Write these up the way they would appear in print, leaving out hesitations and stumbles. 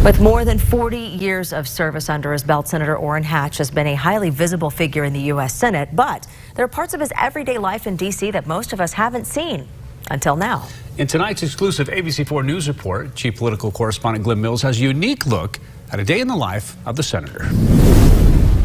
With more than 40 years of service under his belt, Senator Orrin Hatch has been a highly visible figure in the U.S. Senate, but there are parts of his everyday life in D.C. that most of us haven't seen until now. In tonight's exclusive ABC4 News report, Chief Political Correspondent Glenn Mills has a unique look at a day in the life of the senator.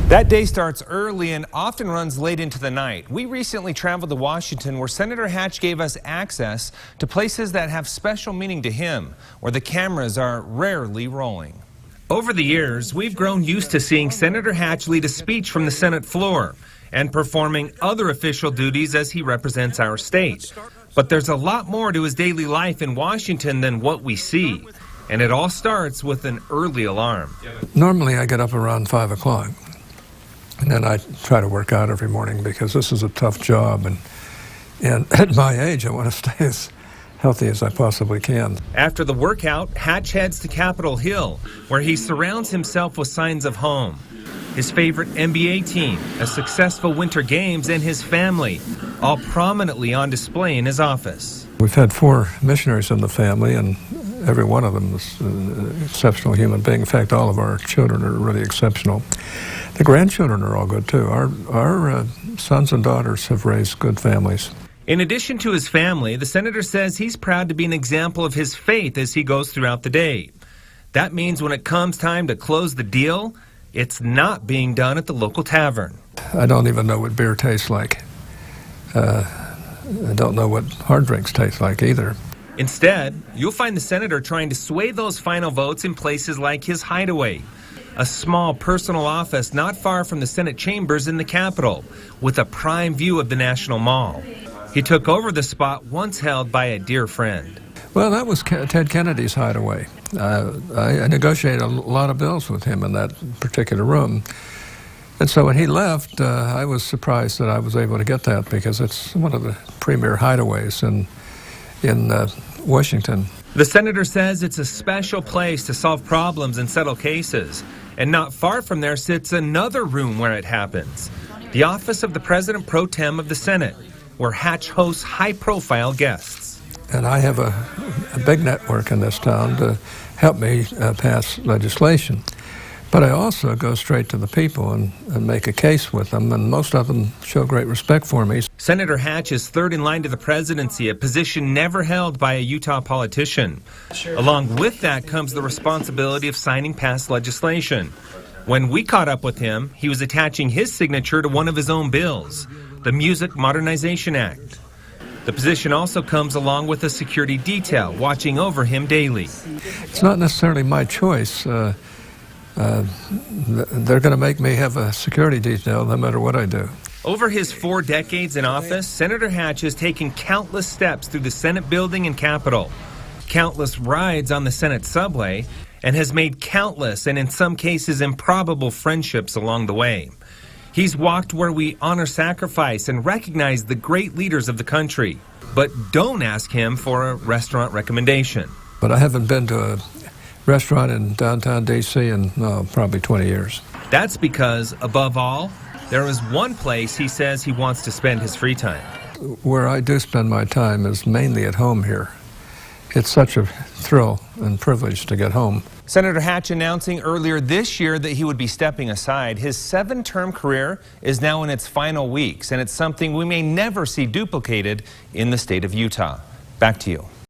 That day starts early and often runs late into the night. We recently traveled to Washington, where Senator Hatch gave us access to places that have special meaning to him, where the cameras are rarely rolling. Over the years, we've grown used to seeing Senator Hatch lead a speech from the Senate floor and performing other official duties as he represents our state. But there's a lot more to his daily life in Washington than what we see. And it all starts with an early alarm. Normally I get up around 5 o'clock. And then I try to work out every morning because this is a tough job. And at my age, I want to stay as healthy as I possibly can. After the workout, Hatch heads to Capitol Hill, where he surrounds himself with signs of home. His favorite NBA team, a successful winter games, and his family, all prominently on display in his office. We've had 4 missionaries in the family, and every one of them is an exceptional human being. In fact, all of our children are really exceptional. The grandchildren are all good, too. Our sons and daughters have raised good families. In addition to his family, the senator says he's proud to be an example of his faith as he goes throughout the day. That means when it comes time to close the deal, it's not being done at the local tavern. I don't even know what beer tastes like. I don't know what hard drinks taste like either. Instead, you'll find the senator trying to sway those final votes in places like his hideaway, a small personal office not far from the Senate chambers in the Capitol, with a prime view of the National Mall. He took over the spot once held by a dear friend. Well, that was Ted Kennedy's hideaway. I negotiated a lot of bills with him in that particular room. And so when he left, I was surprised that I was able to get that because it's one of the premier hideaways in Washington. The senator says it's a special place to solve problems and settle cases. And not far from there sits another room where it happens, the office of the President Pro Tem of the Senate, where Hatch hosts high-profile guests. And I have a big network in this town to help me pass legislation. But I also go straight to the people and make a case with them, and most of them show great respect for me. Senator Hatch is third in line to the presidency, a position never held by a Utah politician. Along with that comes the responsibility of signing past legislation. When we caught up with him, he was attaching his signature to one of his own bills, the Music Modernization Act. The position also comes along with a security detail watching over him daily. It's not necessarily my choice. They're going to make me have a security detail no matter what I do. Over his 4 decades in office, Senator Hatch has taken countless steps through the Senate building and Capitol, countless rides on the Senate subway, and has made countless and in some cases improbable friendships along the way. He's walked where we honor sacrifice and recognize the great leaders of the country, but don't ask him for a restaurant recommendation. But I haven't been to a restaurant in downtown D.C. in probably 20 years. That's because, above all, there is one place he says he wants to spend his free time. Where I do spend my time is mainly at home here. It's such a thrill and privilege to get home. Senator Hatch announcing earlier this year that he would be stepping aside. His 7-term career is now in its final weeks, and it's something we may never see duplicated in the state of Utah. Back to you.